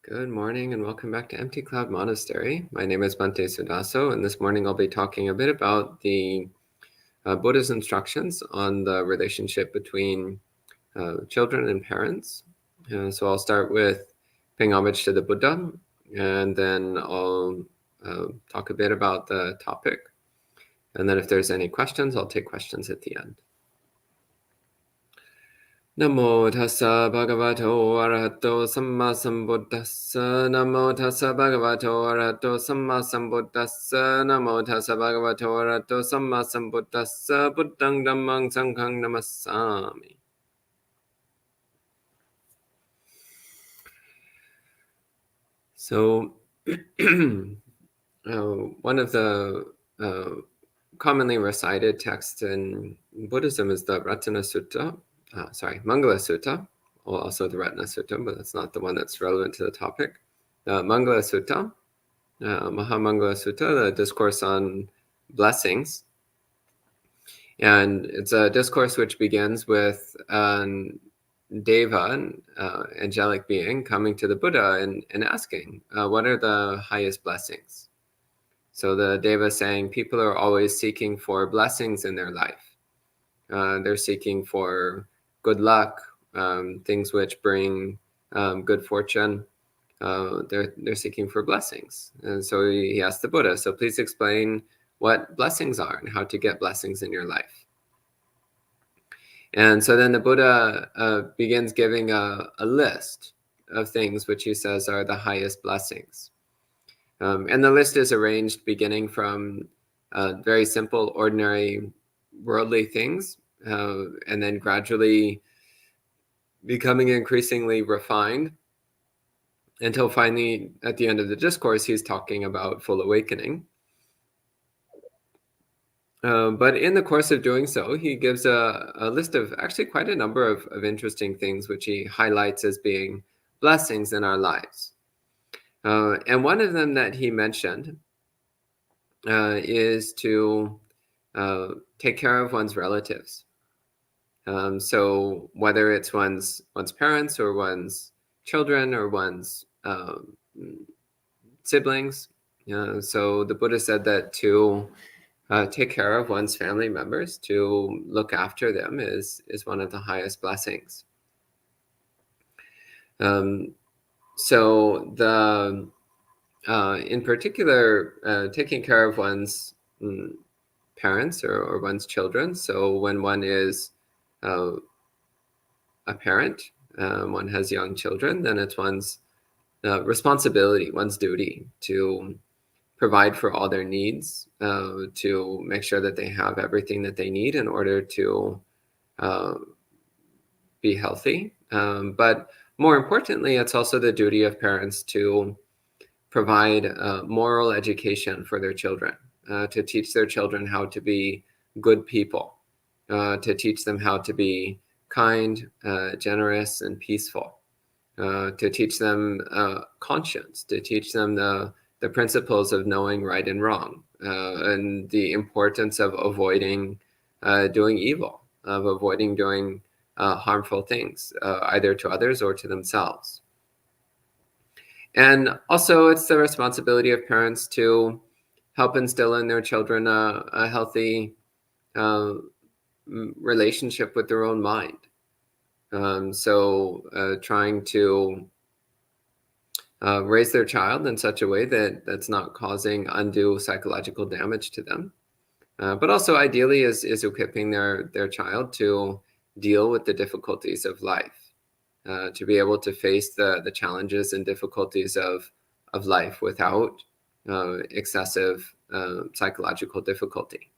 Good morning and welcome back to Empty Cloud Monastery. My name is Bhante Suddhāso, and this morning I'll be talking a bit about the Buddha's instructions on the relationship between children and parents. So I'll start with paying homage to the Buddha, and then I'll talk a bit about the topic. And then if there's any questions, I'll take questions at the end. Namo tassa bhagavato arahato samma sambuddhassa. Namo tassa bhagavato arahato samma sambuddhassa. Namo tassa bhagavato arahato samma sambuddhassa. Buddhang dhammang sanghang namassami. So, one of the commonly recited texts in Buddhism is the Ratana Sutta. Mangala Sutta, or also the Ratana Sutta, but that's not the one that's relevant to the topic. Mangala Sutta, Mahamangala Sutta, the discourse on blessings. And it's a discourse which begins with Deva, an angelic being, coming to the Buddha and asking, what are the highest blessings? So the Deva is saying people are always seeking for blessings in their life. They're seeking for good luck, things which bring good fortune. They're seeking for blessings. And so he asked the Buddha, so please explain what blessings are and how to get blessings in your life. And so then the Buddha begins giving a list of things which he says are the highest blessings. And the list is arranged beginning from very simple, ordinary, worldly things, and then gradually becoming increasingly refined until finally, at the end of the discourse, he's talking about full awakening. But in the course of doing so, he gives a list of actually quite a number of interesting things which he highlights as being blessings in our lives. And one of them that he mentioned is to take care of one's relatives. So whether it's one's parents or one's children or one's siblings. So the Buddha said that to take care of one's family members, to look after them is one of the highest blessings. So the in particular, taking care of one's parents or one's children. So when one is a parent, one has young children, then it's one's responsibility, one's duty to provide for all their needs, to make sure that they have everything that they need in order to be healthy. But more importantly, it's also the duty of parents to provide moral education for their children, to teach their children how to be good people, to teach them how to be kind, generous, and peaceful, to teach them conscience, to teach them the principles of knowing right and wrong, and the importance of avoiding doing evil, of avoiding doing harmful things, either to others or to themselves. And also, it's the responsibility of parents to help instill in their children a healthy relationship with their own mind. So trying to raise their child in such a way that's not causing undue psychological damage to them. But also ideally is equipping their child to deal with the difficulties of life, to be able to face the challenges and difficulties of life without excessive psychological difficulty.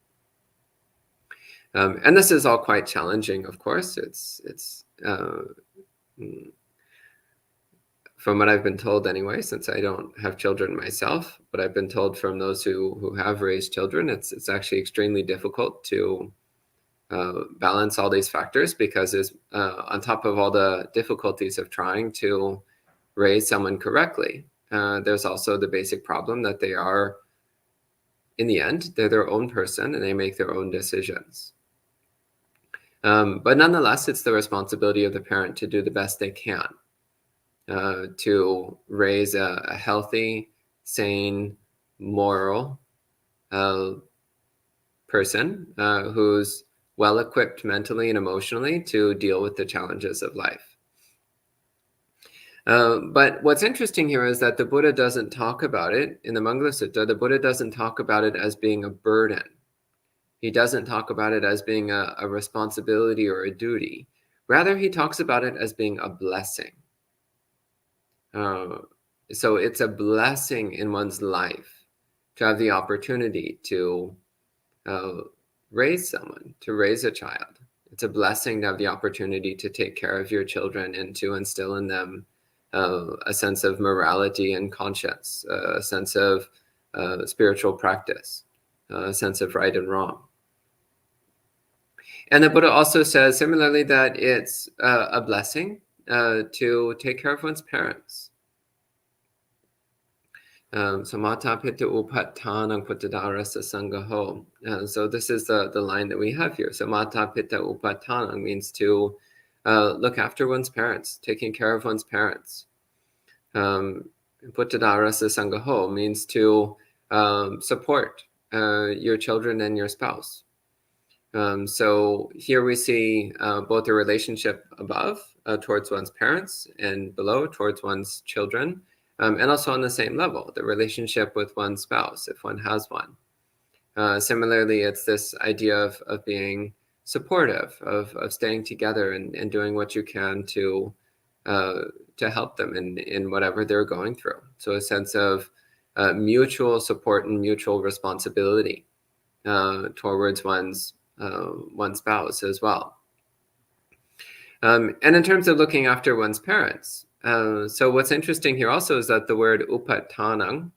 And this is all quite challenging, of course. It's from what I've been told anyway, since I don't have children myself, but I've been told from those who have raised children, it's actually extremely difficult to balance all these factors, because there's on top of all the difficulties of trying to raise someone correctly, there's also the basic problem that they are, in the end, they're their own person and they make their own decisions. But nonetheless, it's the responsibility of the parent to do the best they can. to raise a healthy, sane, moral person who's well-equipped mentally and emotionally to deal with the challenges of life. But what's interesting here is that the Buddha doesn't talk about it. In the Mangala Sutta, the Buddha doesn't talk about it as being a burden. He doesn't talk about it as being a responsibility or a duty. Rather, he talks about it as being a blessing. So it's a blessing in one's life to have the opportunity to raise someone, to raise a child. It's a blessing to have the opportunity to take care of your children and to instill in them a sense of morality and conscience, a sense of spiritual practice, a sense of right and wrong. And the Buddha also says similarly that it's a blessing to take care of one's parents. So mata pitta upattanang puttadarasa sangaho. So this is the line that we have here. So mata pitta upattanang means to look after one's parents, taking care of one's parents. Puttadarasa sangaho means to support your children and your spouse. So here we see both the relationship above towards one's parents and below towards one's children. And also on the same level, the relationship with one's spouse, if one has one. Similarly, it's this idea of being supportive, of staying together and doing what you can to help them in whatever they're going through. So a sense of mutual support and mutual responsibility towards one's spouse as well. And in terms of looking after one's parents, so what's interesting here also is that the word upattanang,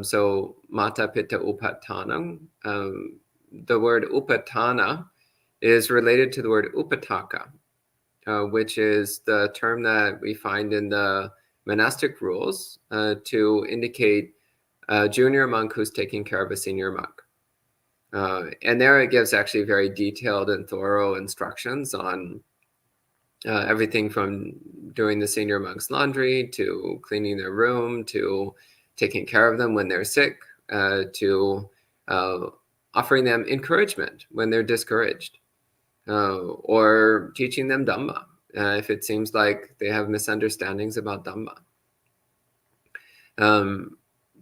so mata pitta upattanang, the word upattana is related to the word upataka, which is the term that we find in the monastic rules to indicate a junior monk who's taking care of a senior monk. And there it gives actually very detailed and thorough instructions on everything from doing the senior monk's laundry to cleaning their room to taking care of them when they're sick to offering them encouragement when they're discouraged or teaching them Dhamma if it seems like they have misunderstandings about Dhamma.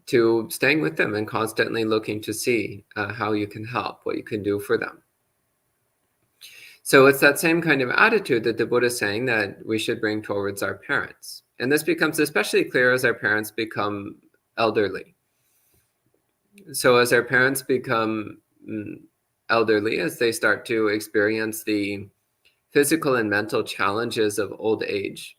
To staying with them and constantly looking to see how you can help, what you can do for them. So it's that same kind of attitude that the Buddha is saying that we should bring towards our parents. And this becomes especially clear as our parents become elderly. So as our parents become elderly, as they start to experience the physical and mental challenges of old age,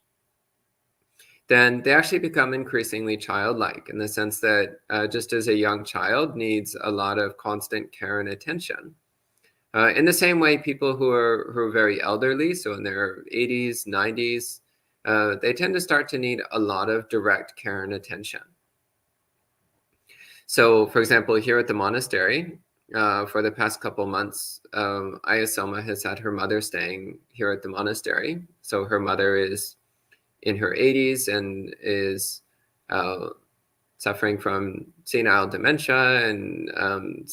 then they actually become increasingly childlike in the sense that just as a young child needs a lot of constant care and attention, in the same way, people who are very elderly, so in their 80s, 90s, they tend to start to need a lot of direct care and attention. So, for example, here at the monastery, for the past couple months, Ayasoma has had her mother staying here at the monastery. So her mother is in her 80s and is suffering from senile dementia and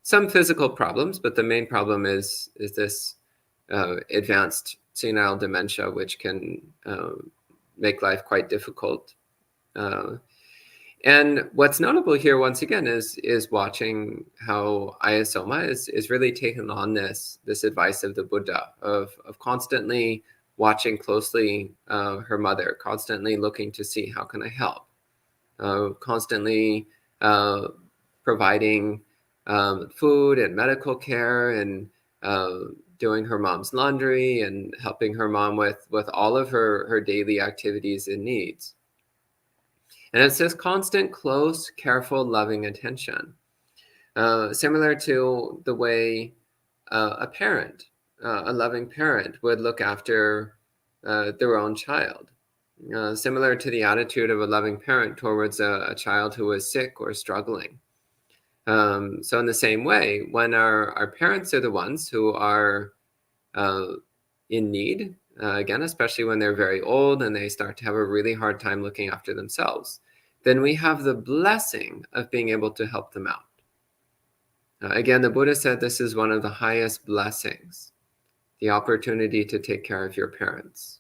some physical problems, but the main problem is this advanced senile dementia, which can make life quite difficult. And what's notable here, once again, is watching how Ayasoma is really taking on this advice of the Buddha of constantly watching closely her mother, constantly looking to see how can I help, constantly providing food and medical care and doing her mom's laundry and helping her mom with all of her daily activities and needs. And it's this constant, close, careful, loving attention, similar to the way a parent, a loving parent, would look after their own child, similar to the attitude of a loving parent towards a child who is sick or struggling. So in the same way, when our parents are the ones who are in need, again, especially when they're very old and they start to have a really hard time looking after themselves, then we have the blessing of being able to help them out. Again, the Buddha said this is one of the highest blessings, the opportunity to take care of your parents.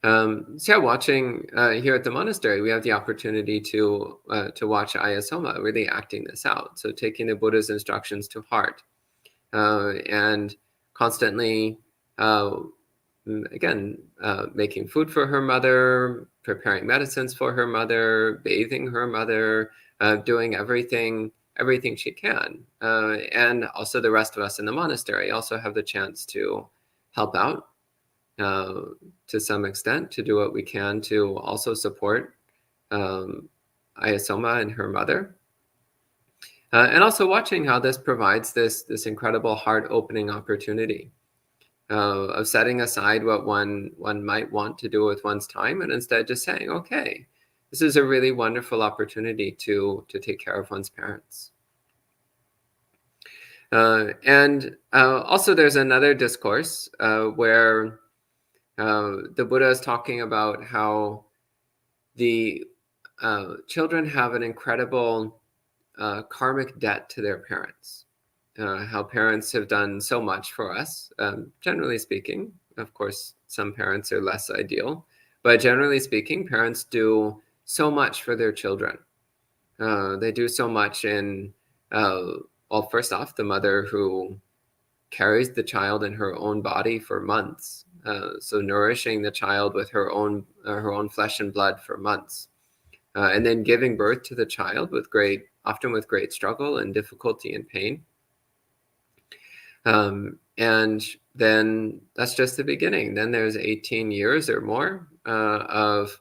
So watching here at the monastery, we have the opportunity to watch Ayasoma really acting this out. So taking the Buddha's instructions to heart and constantly, making food for her mother, preparing medicines for her mother, bathing her mother, doing everything she can. And also the rest of us in the monastery also have the chance to help out to some extent, to do what we can to also support Ayasoma and her mother. And also watching how this provides this incredible heart-opening opportunity of setting aside what one might want to do with one's time, and instead just saying, okay, this is a really wonderful opportunity to take care of one's parents. And also there's another discourse where the Buddha is talking about how the children have an incredible karmic debt to their parents. How parents have done so much for us, generally speaking. Of course, some parents are less ideal, but generally speaking, parents do so much for their children. They do so much in, well, first off, the mother who carries the child in her own body for months, so nourishing the child with her own flesh and blood for months, and then giving birth to the child often with great struggle and difficulty and pain. And then that's just the beginning. Then there's 18 years or more of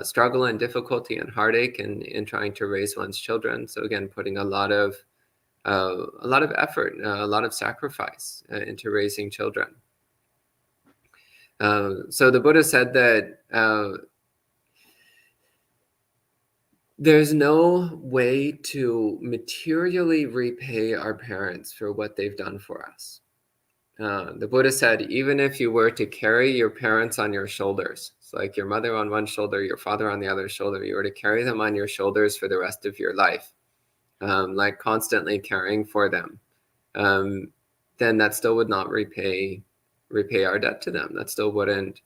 struggle and difficulty and heartache in trying to raise one's children. So again, putting a lot of effort, a lot of sacrifice into raising children. So the Buddha said that there's no way to materially repay our parents for what they've done for us. The Buddha said, even if you were to carry your parents on your shoulders, so like your mother on one shoulder, your father on the other shoulder, you were to carry them on your shoulders for the rest of your life, like constantly caring for them, then that still would not repay our debt to them. That still wouldn't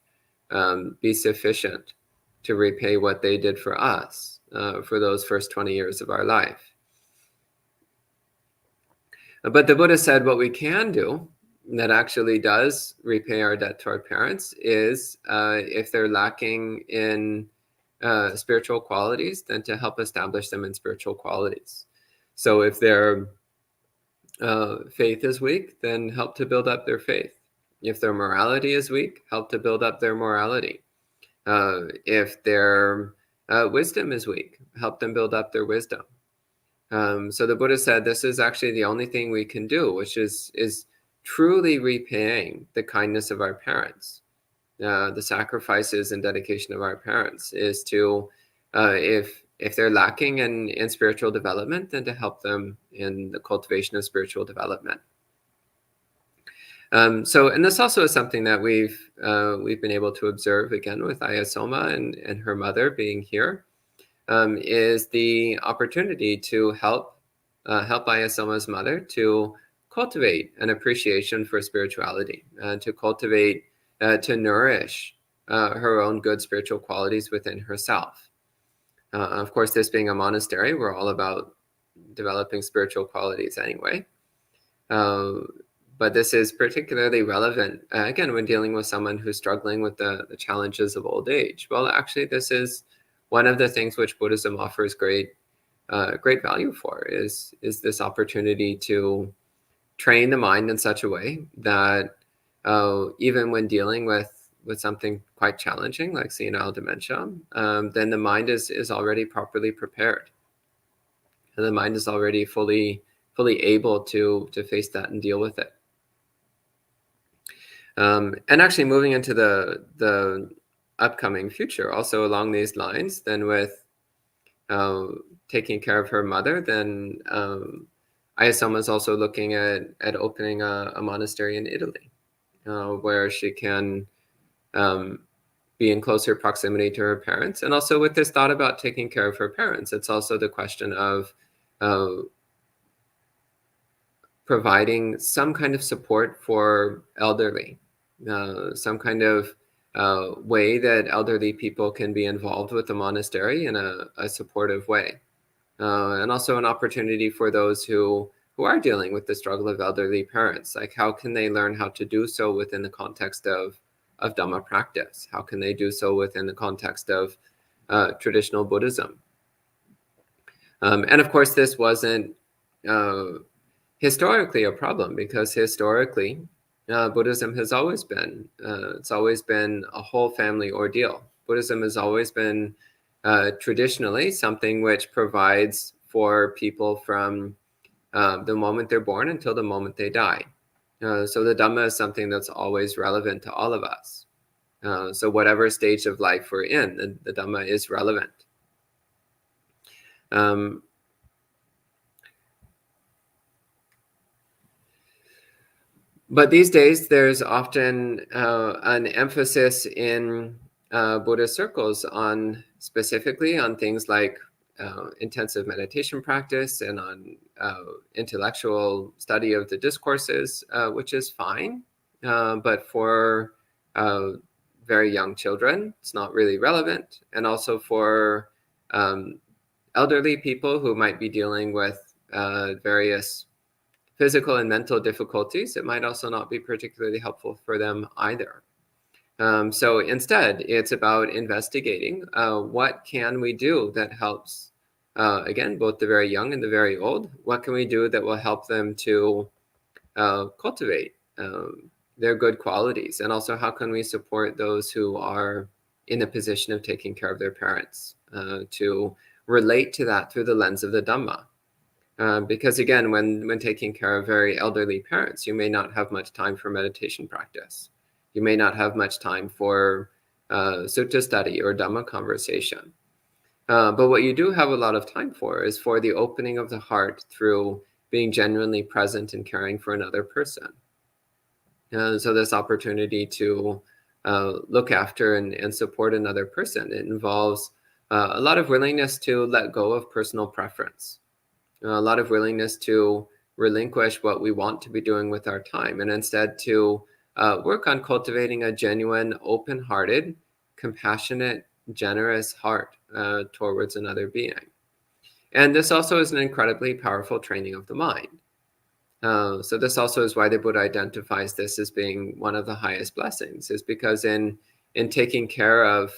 be sufficient to repay what they did for us for those first 20 years of our life. But the Buddha said what we can do that actually does repay our debt to our parents is if they're lacking in spiritual qualities, then to help establish them in spiritual qualities. So if their faith is weak, then help to build up their faith. If their morality is weak, help to build up their morality. If their wisdom is weak, help them build up their wisdom. So the Buddha said this is actually the only thing we can do, which is truly repaying the kindness of our parents. The sacrifices and dedication of our parents is to, if they're lacking in spiritual development, then to help them in the cultivation of spiritual development. And this also is something that we've been able to observe again with Ayasoma and her mother being here, is the opportunity to help Ayasoma's mother to cultivate an appreciation for spirituality, to cultivate, to nourish her own good spiritual qualities within herself. Of course, this being a monastery, we're all about developing spiritual qualities anyway. But this is particularly relevant, again, when dealing with someone who's struggling with the challenges of old age. Well, actually, this is one of the things which Buddhism offers great value for, is this opportunity to train the mind in such a way that even when dealing with something quite challenging like senile dementia, then the mind is already properly prepared. And the mind is already fully able to face that and deal with it. And actually moving into the upcoming future, also along these lines, then with taking care of her mother, then Ayasoma is also looking at opening a monastery in Italy. where she can be in closer proximity to her parents. And also with this thought about taking care of her parents, it's also the question of providing some kind of support for elderly, some kind of way that elderly people can be involved with the monastery in a supportive way. And also an opportunity for those who are dealing with the struggle of elderly parents. Like, how can they learn how to do so within the context of Dhamma practice? How can they do so within the context of traditional Buddhism? And of course, this wasn't historically a problem, because historically, Buddhism has always been, it's always been a whole family ordeal. Buddhism has always been traditionally something which provides for people from the moment they're born until the moment they die. So the Dhamma is something that's always relevant to all of us. So whatever stage of life we're in, the Dhamma is relevant. But these days, there's often an emphasis in Buddhist circles on specifically on things like intensive meditation practice and on intellectual study of the discourses, which is fine. But for very young children, it's not really relevant. And also for elderly people who might be dealing with various physical and mental difficulties, it might also not be particularly helpful for them either. So instead, it's about investigating what can we do that helps, again, both the very young and the very old. What can we do that will help them to cultivate their good qualities? And also, how can we support those who are in a position of taking care of their parents to relate to that through the lens of the Dhamma? Because again, when taking care of very elderly parents, you may not have much time for meditation practice. You may not have much time for sutta study or Dhamma conversation. But what you do have a lot of time for is for the opening of the heart through being genuinely present and caring for another person. So this opportunity to look after and support another person, it involves a lot of willingness to let go of personal preference. A lot of willingness to relinquish what we want to be doing with our time, and instead to work on cultivating a genuine, open-hearted, compassionate, generous heart towards another being. And this also is an incredibly powerful training of the mind. So this also is why the Buddha identifies this as being one of the highest blessings, is because in taking care of,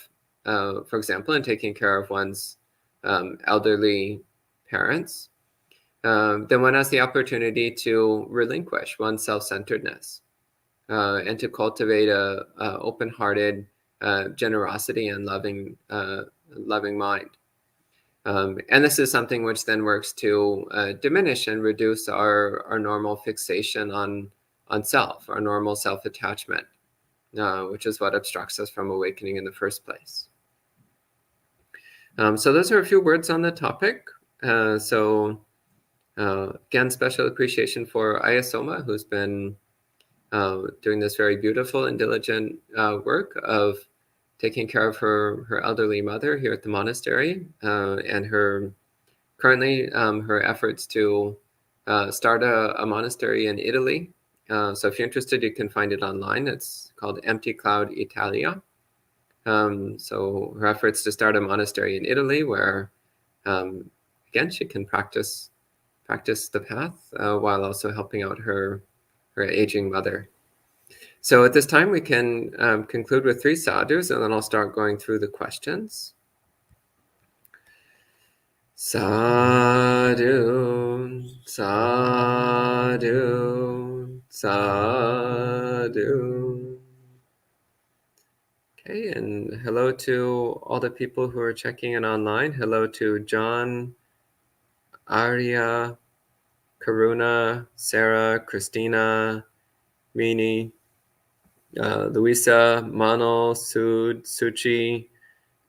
for example, in taking care of one's elderly parents, then one has the opportunity to relinquish one's self-centeredness and to cultivate a open-hearted generosity and loving mind. And this is something which then works to diminish and reduce our normal fixation on self, our normal self-attachment, which is what obstructs us from awakening in the first place. So those are a few words on the topic. Again, special appreciation for Ayasoma, who's been doing this very beautiful and diligent work of taking care of her elderly mother here at the monastery, and currently her efforts to start a monastery in Italy. So if you're interested, you can find it online. It's called Empty Cloud Italia. So her efforts to start a monastery in Italy where, again, she can practice the path while also helping out her aging mother. So at this time, we can conclude with 3 sadhus, and then I'll start going through the questions. Sadhu, sadhu, sadhu. Okay, and hello to all the people who are checking in online. Hello to John, Arya, Karuna, Sarah, Christina, Rini, Luisa, Manal, Sud, Suchi,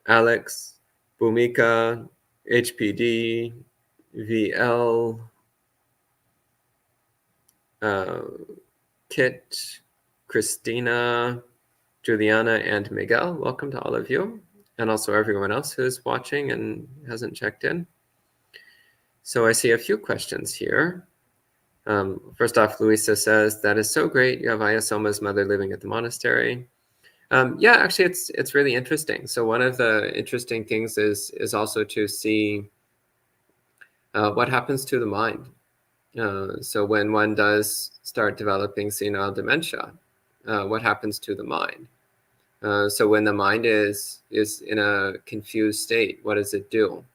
Alex, Bhumika, HPD, VL, Kit, Christina, Juliana, and Miguel. Welcome to all of you, and also everyone else who's watching and hasn't checked in. So I see a few questions here. First off, Luisa says, that is so great. You have Ayasoma's mother living at the monastery. Yeah, actually, it's really interesting. So one of the interesting things is also to see what happens to the mind. So when one does start developing senile dementia, what happens to the mind? So when the mind is in a confused state, what does it do?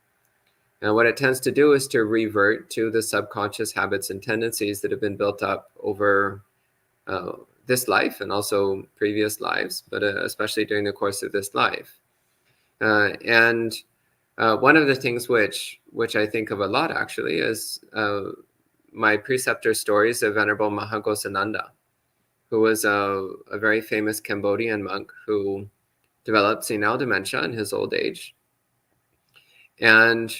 And what it tends to do is to revert to the subconscious habits and tendencies that have been built up over this life and also previous lives, but especially during the course of this life. And one of the things which I think of a lot actually is my preceptor stories of Venerable Mahagosananda, who was a very famous Cambodian monk who developed senile dementia in his old age. And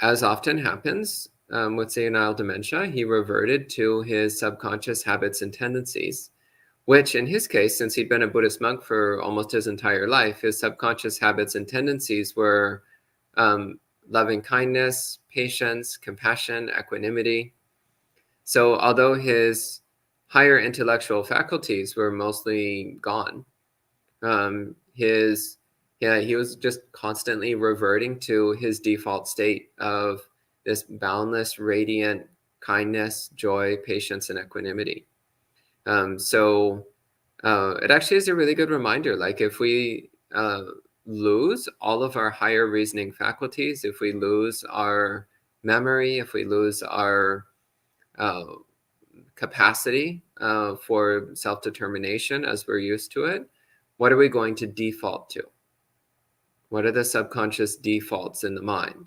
as often happens with senile dementia, he reverted to his subconscious habits and tendencies, which in his case, since he'd been a Buddhist monk for almost his entire life, his subconscious habits and tendencies were loving kindness, patience, compassion, equanimity. So although his higher intellectual faculties were mostly gone, he was just constantly reverting to his default state of this boundless, radiant kindness, joy, patience, and equanimity. So it actually is a really good reminder. Like if we lose all of our higher reasoning faculties, if we lose our memory, if we lose our capacity for self-determination as we're used to it, what are we going to default to? What are the subconscious defaults in the mind?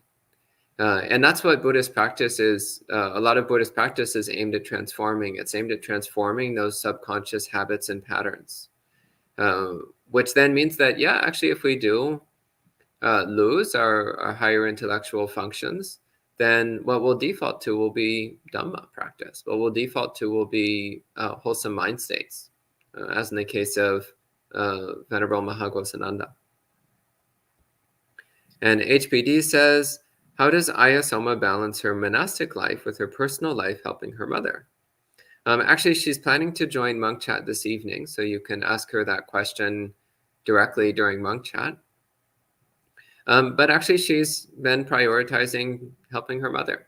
And that's what Buddhist practice is. A lot of Buddhist practice is aimed at transforming. It's aimed at transforming those subconscious habits and patterns, which then means that, yeah, actually, if we do lose our higher intellectual functions, then what we'll default to will be Dhamma practice. What we'll default to will be wholesome mind states, as in the case of Venerable Mahagosananda. And HPD says, how does Ayasoma balance her monastic life with her personal life helping her mother? Actually, she's planning to join Monk Chat this evening, so you can ask her that question directly during Monk Chat. But actually, she's been prioritizing helping her mother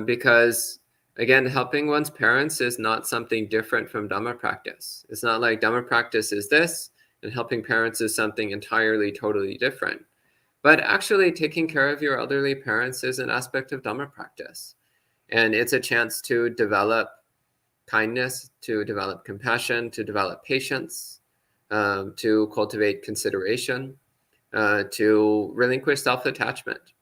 because, again, helping one's parents is not something different from Dhamma practice. It's not like Dhamma practice is this, and helping parents is something entirely, totally different. But actually, taking care of your elderly parents is an aspect of Dhamma practice. And it's a chance to develop kindness, to develop compassion, to develop patience, to cultivate consideration, to relinquish self-attachment,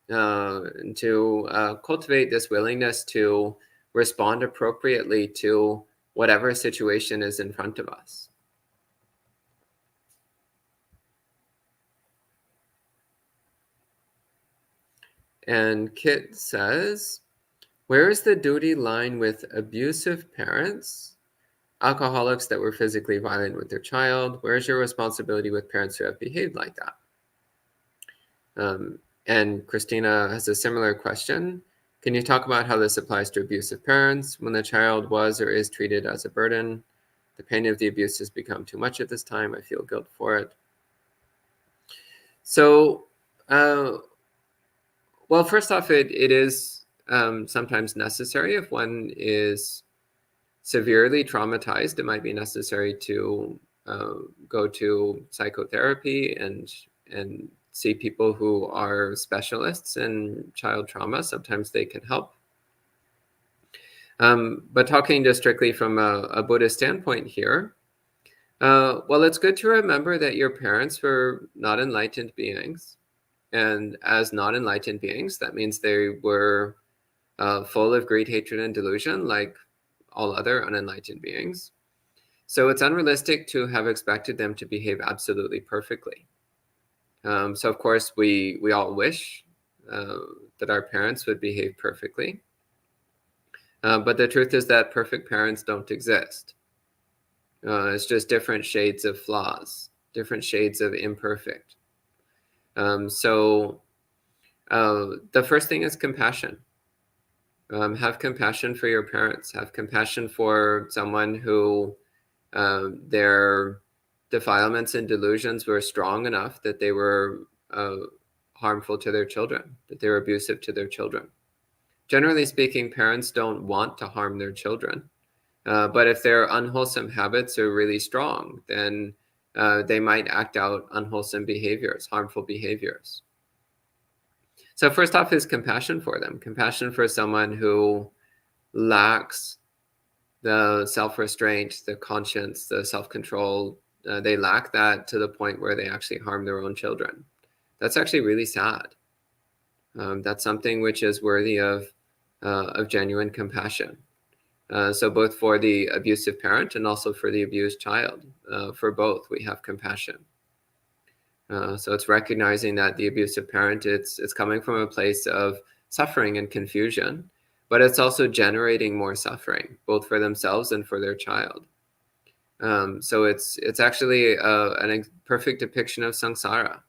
and to cultivate this willingness to respond appropriately to whatever situation is in front of us. And Kit says, where is the duty line with abusive parents, alcoholics that were physically violent with their child? Where is your responsibility with parents who have behaved like that? And Christina has a similar question. Can you talk about how this applies to abusive parents? When the child was or is treated as a burden, the pain of the abuse has become too much at this time. I feel guilt for it. So, well, first off, it is sometimes necessary if one is severely traumatized. It might be necessary to go to psychotherapy and see people who are specialists in child trauma. Sometimes they can help. But talking just strictly from a Buddhist standpoint here, well, it's good to remember that your parents were not enlightened beings. And as not enlightened beings, that means they were full of greed, hatred, and delusion, like all other unenlightened beings. So it's unrealistic to have expected them to behave absolutely perfectly. So of course, we all wish that our parents would behave perfectly. But the truth is that perfect parents don't exist. It's just different shades of flaws, different shades of imperfect. So the first thing is compassion. Have compassion for your parents. Have compassion for someone who their defilements and delusions were strong enough that they were harmful to their children, that they were abusive to their children. Generally speaking, parents don't want to harm their children. But if their unwholesome habits are really strong, then they might act out unwholesome behaviors, harmful behaviors. So first off is compassion for them, compassion for someone who lacks the self-restraint, the conscience, the self-control. They lack that to the point where they actually harm their own children. That's actually really sad. That's something which is worthy of genuine compassion. So both for the abusive parent and also for the abused child, for both we have compassion. So it's recognizing that the abusive parent, it's coming from a place of suffering and confusion, but it's also generating more suffering, both for themselves and for their child. So it's actually a perfect depiction of samsara.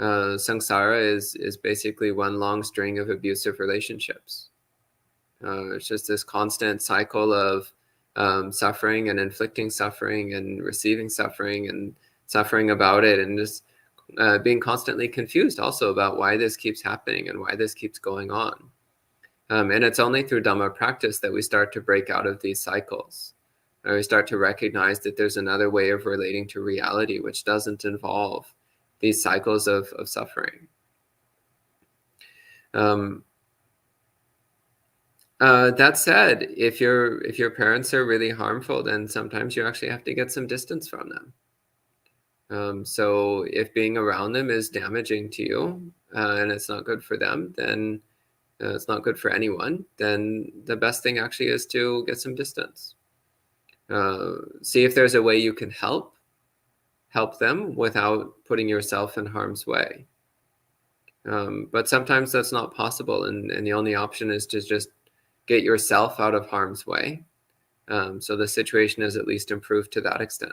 Samsara is basically one long string of abusive relationships. It's just this constant cycle of suffering and inflicting suffering and receiving suffering and suffering about it, and just being constantly confused also about why this keeps happening and why this keeps going on. And it's only through Dhamma practice that we start to break out of these cycles. We start to recognize that there's another way of relating to reality which doesn't involve these cycles of suffering. That said, if your parents are really harmful, then sometimes you actually have to get some distance from them. So if being around them is damaging to you and it's not good for them, then it's not good for anyone, then the best thing actually is to get some distance. See if there's a way you can help them without putting yourself in harm's way. But sometimes that's not possible, and the only option is to just get yourself out of harm's way. So the situation is at least improved to that extent.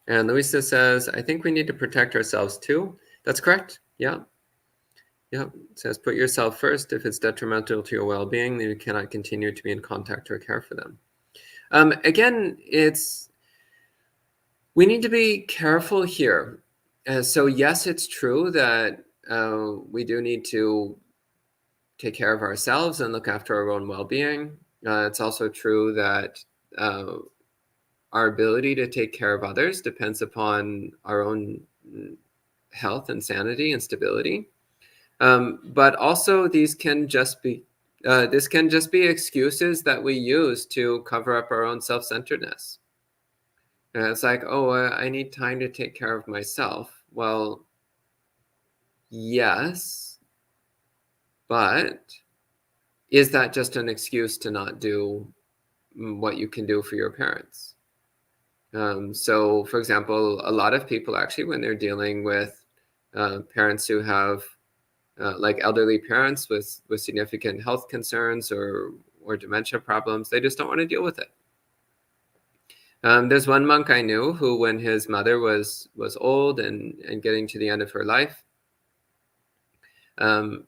And Luisa says, I think we need to protect ourselves too. That's correct. Yeah. It says, put yourself first. If it's detrimental to your well-being, then you cannot continue to be in contact or care for them. Again, we need to be careful here. So yes, it's true that we do need to take care of ourselves and look after our own well-being. It's also true that our ability to take care of others depends upon our own health and sanity and stability. But also these can just be excuses that we use to cover up our own self-centeredness. It's like, oh, I need time to take care of myself. Well, yes, but is that just an excuse to not do what you can do for your parents? So, for example, a lot of people actually, when they're dealing with parents who have like elderly parents with significant health concerns or dementia problems, they just don't want to deal with it. There's one monk I knew who, when his mother was old and getting to the end of her life, the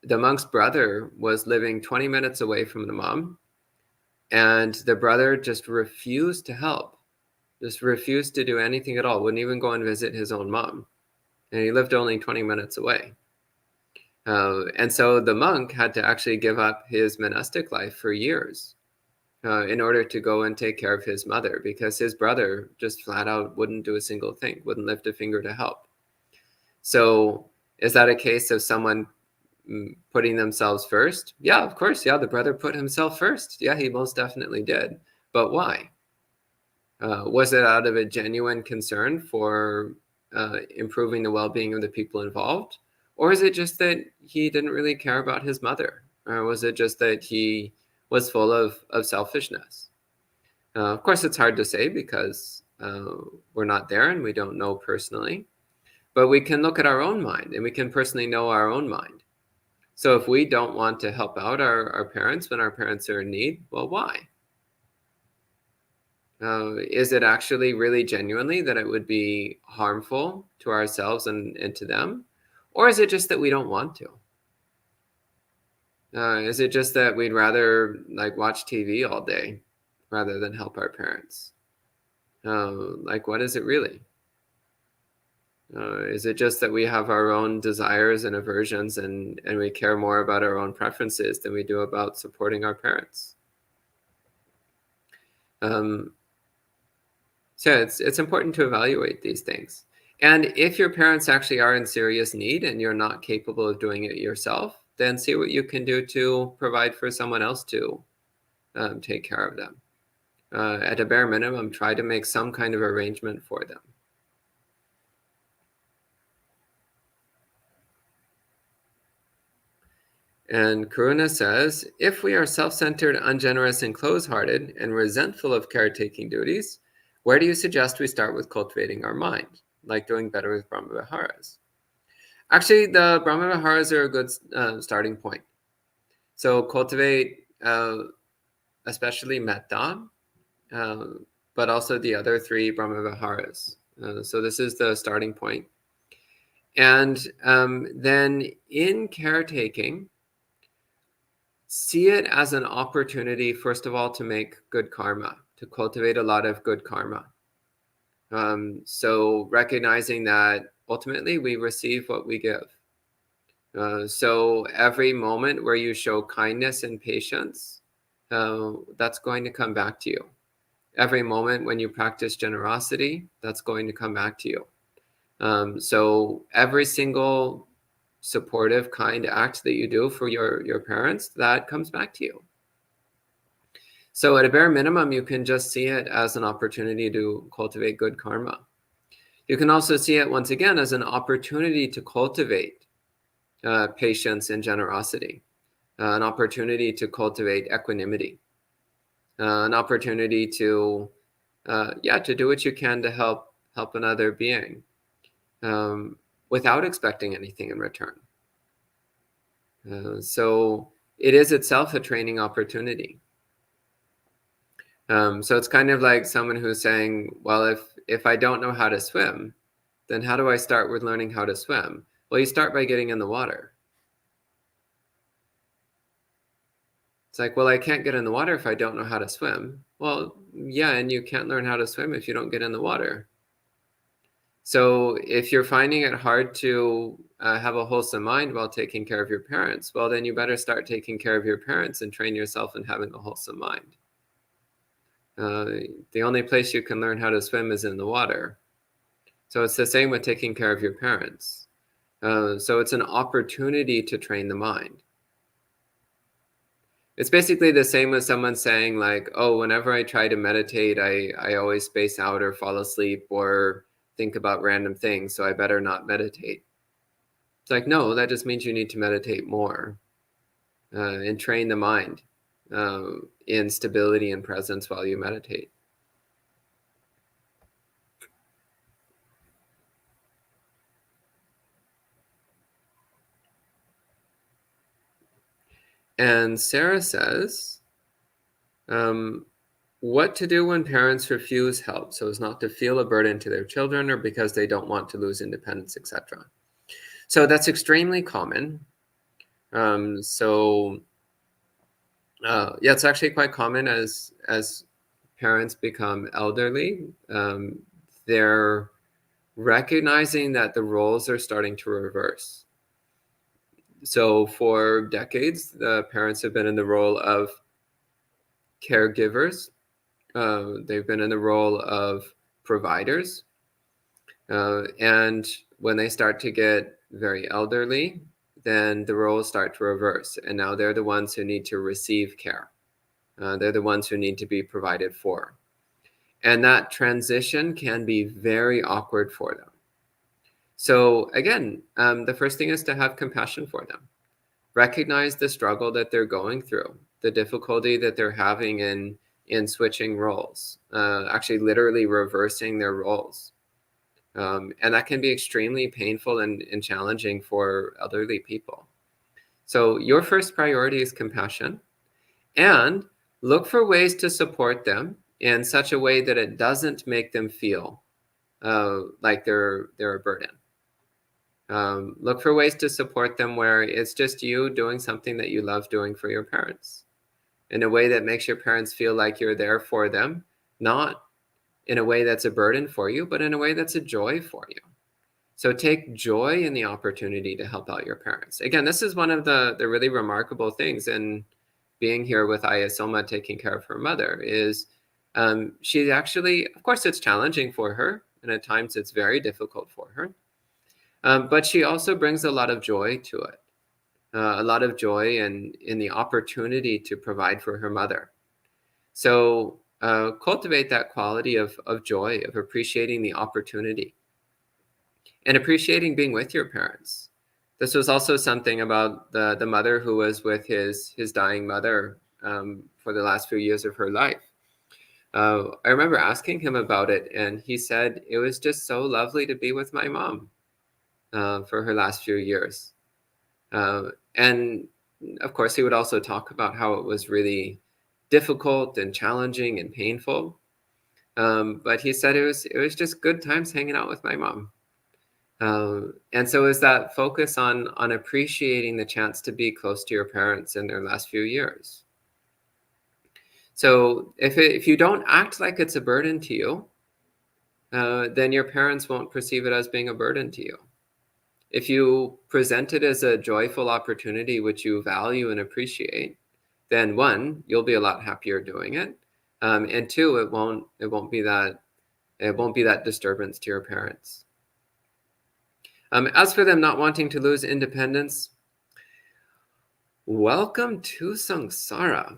monk's brother was living 20 minutes away from the mom, and the brother just refused to help, just refused to do anything at all, wouldn't even go and visit his own mom, and he lived only 20 minutes away. And so the monk had to actually give up his monastic life for years in order to go and take care of his mother, because his brother just flat out wouldn't do a single thing, wouldn't lift a finger to help. So is that a case of someone putting themselves first? Yeah, of course. Yeah, the brother put himself first. Yeah, he most definitely did. But why? Was it out of a genuine concern for improving the well-being of the people involved? Or is it just that he didn't really care about his mother? Or was it just that he was full of selfishness? Of course, it's hard to say because we're not there and we don't know personally. But we can look at our own mind, and we can personally know our own mind. So if we don't want to help out our parents when our parents are in need, well, why? Is it actually really genuinely that it would be harmful to ourselves and to them? Or is it just that we don't want to? Is it just that we'd rather like watch TV all day rather than help our parents? Like, what is it really? Is it just that we have our own desires and aversions, and we care more about our own preferences than we do about supporting our parents? So it's important to evaluate these things. And if your parents actually are in serious need and you're not capable of doing it yourself, then see what you can do to provide for someone else to take care of them. At a bare minimum, try to make some kind of arrangement for them. And Karuna says, if we are self-centered, ungenerous, and close-hearted, and resentful of caretaking duties, where do you suggest we start with cultivating our mind, like doing better with Brahmaviharas? Actually, the Brahmaviharas are a good starting point. So cultivate especially metta, but also the other three Brahmaviharas. So this is the starting point. And then in caretaking, see it as an opportunity, first of all, to make good karma, to cultivate a lot of good karma. So recognizing that ultimately we receive what we give. So every moment where you show kindness and patience, that's going to come back to you. Every moment when you practice generosity, that's going to come back to you. So every single supportive, kind act that you do for your parents, that comes back to you. So at a bare minimum, you can just see it as an opportunity to cultivate good karma. You can also see it once again as an opportunity to cultivate patience and generosity, an opportunity to cultivate equanimity, an opportunity to do what you can to help another being without expecting anything in return. So it is itself a training opportunity. So it's kind of like someone who's saying, well, if I don't know how to swim, then how do I start with learning how to swim? Well, you start by getting in the water. It's like, well, I can't get in the water if I don't know how to swim. Well, yeah, and you can't learn how to swim if you don't get in the water. So if you're finding it hard to have a wholesome mind while taking care of your parents, well, then you better start taking care of your parents and train yourself in having a wholesome mind. The only place you can learn how to swim is in the water. So it's the same with taking care of your parents. So it's an opportunity to train the mind. It's basically the same with someone saying like, oh, whenever I try to meditate, I always space out or fall asleep or think about random things, so I better not meditate. It's like, no, that just means you need to meditate more and train the mind in stability and presence while you meditate. And Sarah says, what to do when parents refuse help so as not to feel a burden to their children or because they don't want to lose independence, etc. So that's extremely common. It's actually quite common as parents become elderly. They're recognizing that the roles are starting to reverse. So for decades, the parents have been in the role of caregivers. They've been in the role of providers. And when they start to get very elderly, then the roles start to reverse. And now they're the ones who need to receive care. They're the ones who need to be provided for. And that transition can be very awkward for them. So again, the first thing is to have compassion for them. Recognize the struggle that they're going through, the difficulty that they're having in switching roles, actually literally reversing their roles. And that can be extremely painful and challenging for elderly people. So your first priority is compassion, and look for ways to support them in such a way that it doesn't make them feel like they're a burden. Look for ways to support them where it's just you doing something that you love doing for your parents in a way that makes your parents feel like you're there for them, not in a way that's a burden for you, but in a way that's a joy for you. So take joy in the opportunity to help out your parents. Again, this is one of the really remarkable things in being here with Ayasoma taking care of her mother is she actually, of course, it's challenging for her, and at times it's very difficult for her. But she also brings a lot of joy to it, a lot of joy in the opportunity to provide for her mother. So cultivate that quality of joy, of appreciating the opportunity and appreciating being with your parents. This was also something about the mother who was with his dying mother for the last few years of her life. I remember asking him about it, and he said, it was just so lovely to be with my mom for her last few years. And of course, he would also talk about how it was really difficult and challenging and painful. But he said it was just good times hanging out with my mom. And so is that focus on appreciating the chance to be close to your parents in their last few years. So if you don't act like it's a burden to you, then your parents won't perceive it as being a burden to you. If you present it as a joyful opportunity which you value and appreciate, then one, you'll be a lot happier doing it, and two, it won't be that disturbance to your parents. As for them not wanting to lose independence, welcome to samsara.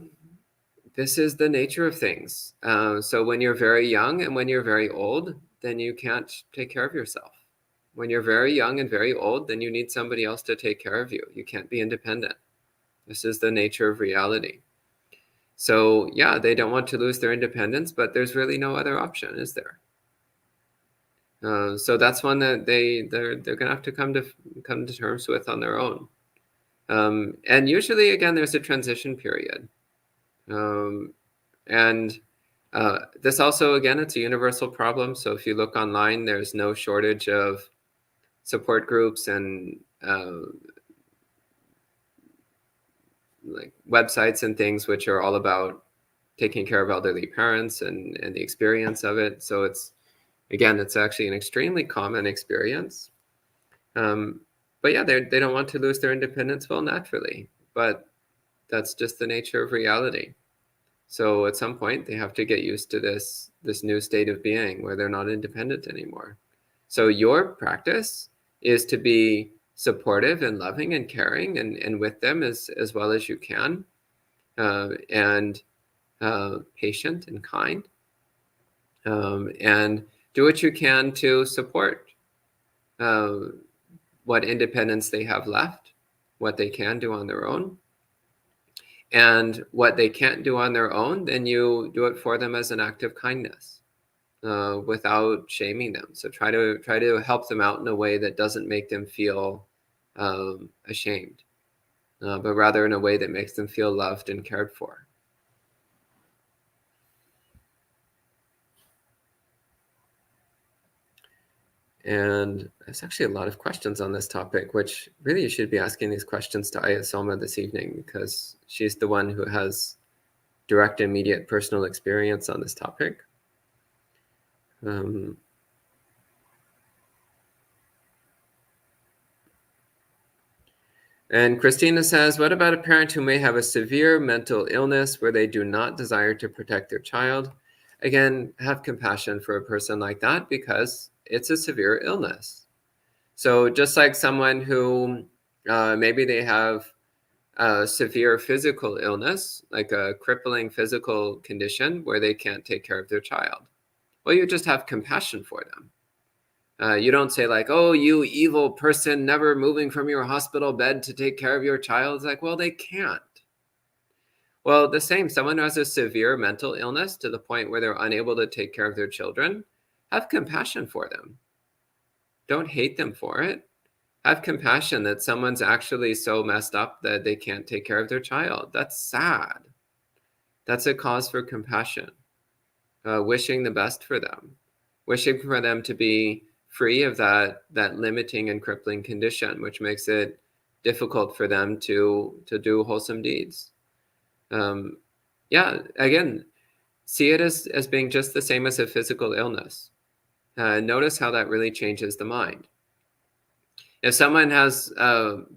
This is the nature of things. So when you're very young and when you're very old, then you can't take care of yourself. When you're very young and very old, then you need somebody else to take care of you. You can't be independent. This is the nature of reality. So yeah, they don't want to lose their independence, but there's really no other option, is there? So that's one that they're going to have to come to terms with on their own. And usually, again, there's a transition period. And this also, again, it's a universal problem. So if you look online, there's no shortage of support groups and like websites and things which are all about taking care of elderly parents and the experience of it. So it's actually an extremely common experience. But yeah, they don't want to lose their independence, well, naturally, but that's just the nature of reality. So at some point they have to get used to this new state of being where they're not independent anymore. So your practice is to be supportive and loving and caring and with them as well as you can, and patient and kind, and do what you can to support what independence they have left, what they can do on their own. And what they can't do on their own, then you do it for them as an act of kindness, without shaming them. So try to help them out in a way that doesn't make them feel ashamed, but rather in a way that makes them feel loved and cared for. And there's actually a lot of questions on this topic, which really you should be asking these questions to Ayasoma this evening, because she's the one who has direct, immediate personal experience on this topic. And Christina says, what about a parent who may have a severe mental illness where they do not desire to protect their child? Again, have compassion for a person like that because it's a severe illness. So just like someone who maybe they have a severe physical illness, like a crippling physical condition where they can't take care of their child. Well, you just have compassion for them. You don't say like, oh, you evil person, never moving from your hospital bed to take care of your child. It's like, well, they can't. Well, the same, someone who has a severe mental illness to the point where they're unable to take care of their children, have compassion for them. Don't hate them for it. Have compassion that someone's actually so messed up that they can't take care of their child. That's sad. That's a cause for compassion. Wishing the best for them. Wishing for them to be free of that limiting and crippling condition, which makes it difficult for them to do wholesome deeds. Again, see it as being just the same as a physical illness. Notice how that really changes the mind. If someone has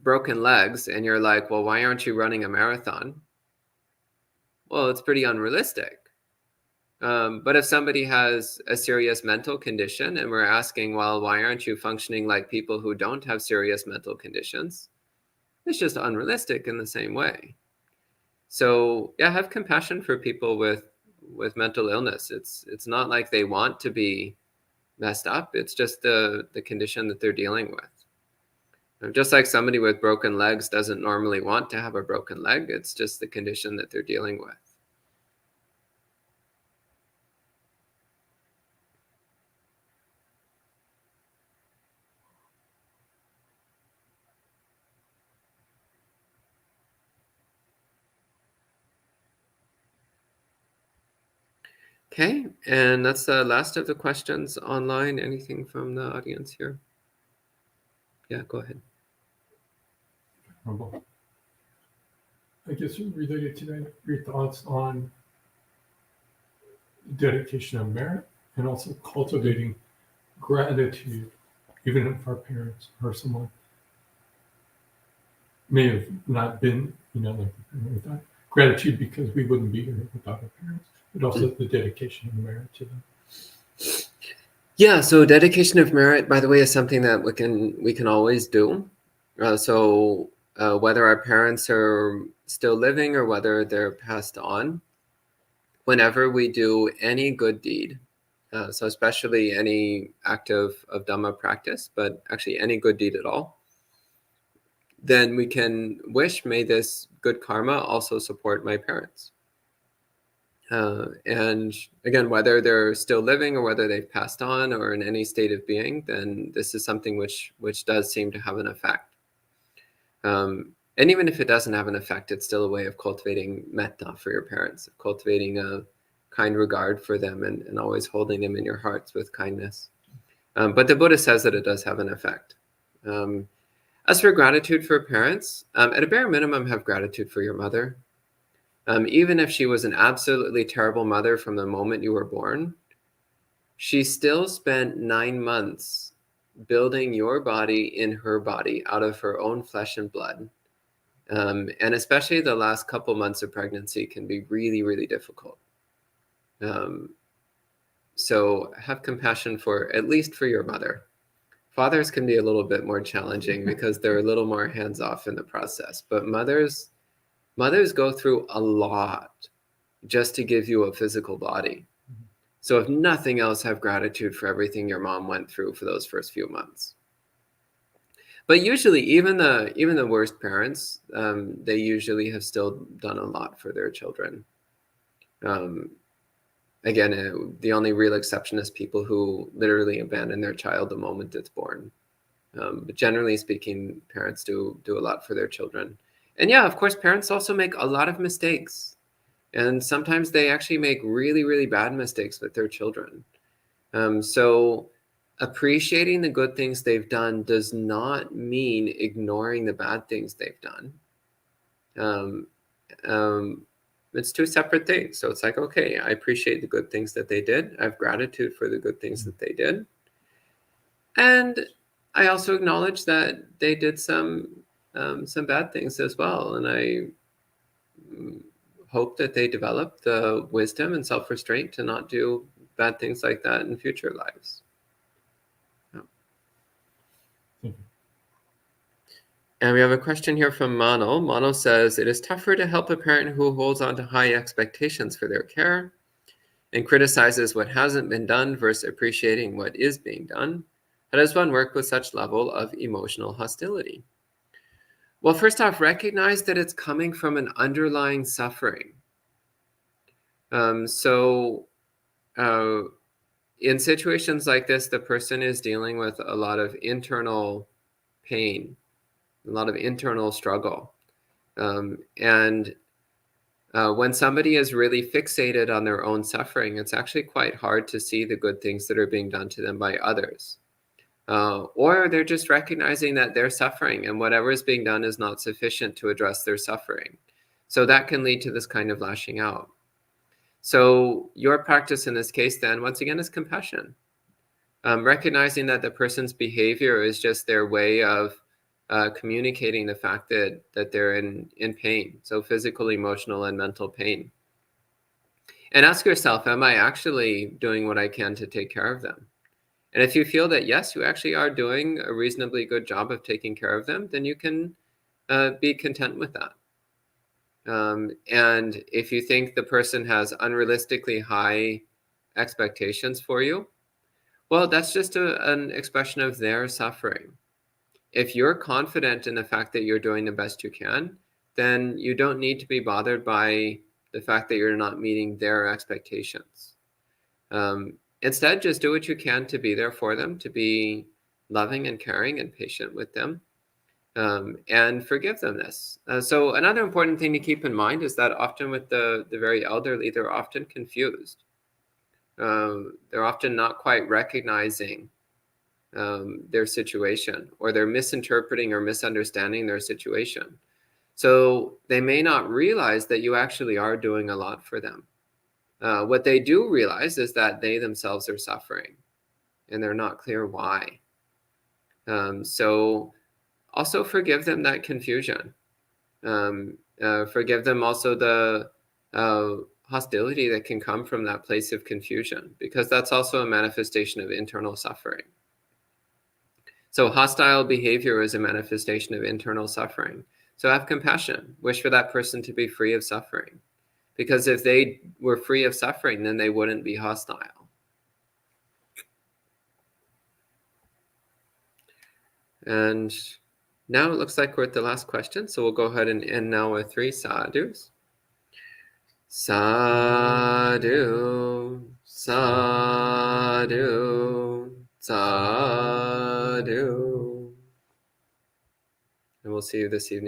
broken legs and you're like, well, why aren't you running a marathon? Well, it's pretty unrealistic. But if somebody has a serious mental condition and we're asking, well, why aren't you functioning like people who don't have serious mental conditions? It's just unrealistic in the same way. So yeah, have compassion for people with mental illness. It's not like they want to be messed up. It's just the condition that they're dealing with. Just like somebody with broken legs doesn't normally want to have a broken leg. It's just the condition that they're dealing with. Okay, and that's the last of the questions online. Anything from the audience here? Yeah, go ahead. I guess related to that, your thoughts on dedication of merit and also cultivating gratitude, even if our parents or someone may have not been, like without gratitude because we wouldn't be here without our parents, but also the dedication of merit to them. Yeah, so dedication of merit, by the way, is something that we can always do. So whether our parents are still living or whether they're passed on, whenever we do any good deed, so especially any act of Dhamma practice, but actually any good deed at all, then we can wish, may this good karma also support my parents. And again, whether they're still living or whether they've passed on or in any state of being, then this is something which does seem to have an effect. And even if it doesn't have an effect, it's still a way of cultivating metta for your parents, cultivating a kind regard for them and always holding them in your hearts with kindness. But the Buddha says that it does have an effect. As for gratitude for parents, at a bare minimum, have gratitude for your mother. Even if she was an absolutely terrible mother from the moment you were born, she still spent 9 months building your body in her body out of her own flesh and blood. And especially the last couple months of pregnancy can be really, really difficult. So have compassion for, at least for your mother. Fathers can be a little bit more challenging because they're a little more hands-off in the process. But mothers go through a lot just to give you a physical body. So if nothing else, have gratitude for everything your mom went through for those first few months. But usually, even the worst parents, they usually have still done a lot for their children. Again, the only real exception is people who literally abandon their child the moment it's born. But generally speaking, parents do a lot for their children. And yeah, of course, parents also make a lot of mistakes. And sometimes they actually make really, really bad mistakes with their children. So appreciating the good things they've done does not mean ignoring the bad things they've done. It's two separate things. So it's like, okay, I appreciate the good things that they did. I have gratitude for the good things that they did. And I also acknowledge that they did some bad things as well. And I hope that they develop the wisdom and self-restraint to not do bad things like that in future lives. And we have a question here from Mano. Mano says, it is tougher to help a parent who holds on to high expectations for their care and criticizes what hasn't been done versus appreciating what is being done. How does one work with such level of emotional hostility? Well, first off, recognize that it's coming from an underlying suffering. in situations like this, the person is dealing with a lot of internal pain, a lot of internal struggle. And when somebody is really fixated on their own suffering, it's actually quite hard to see the good things that are being done to them by others. Or they're just recognizing that they're suffering and whatever is being done is not sufficient to address their suffering. So that can lead to this kind of lashing out. So your practice in this case then, once again, is compassion. Recognizing that the person's behavior is just their way of communicating the fact that they're in pain, so physical, emotional, and mental pain. And ask yourself, am I actually doing what I can to take care of them? And if you feel that, yes, you actually are doing a reasonably good job of taking care of them, then you can be content with that. And if you think the person has unrealistically high expectations for you, well, that's just an expression of their suffering. If you're confident in the fact that you're doing the best you can, then you don't need to be bothered by the fact that you're not meeting their expectations. Instead, just do what you can to be there for them, to be loving and caring and patient with them, and forgive them this. So another important thing to keep in mind is that often with the very elderly, they're often confused. They're often not quite recognizing their situation, or they're misinterpreting or misunderstanding their situation. So they may not realize that you actually are doing a lot for them. What they do realize is that they themselves are suffering and they're not clear why. So also forgive them that confusion. Forgive them also the hostility that can come from that place of confusion, because that's also a manifestation of internal suffering. So hostile behavior is a manifestation of internal suffering. So have compassion. Wish for that person to be free of suffering. Because if they were free of suffering, then they wouldn't be hostile. And now it looks like we're at the last question. So we'll go ahead and end now with 3 sadhus. Sadhu, sadhu, sadhu. And we'll see you this evening.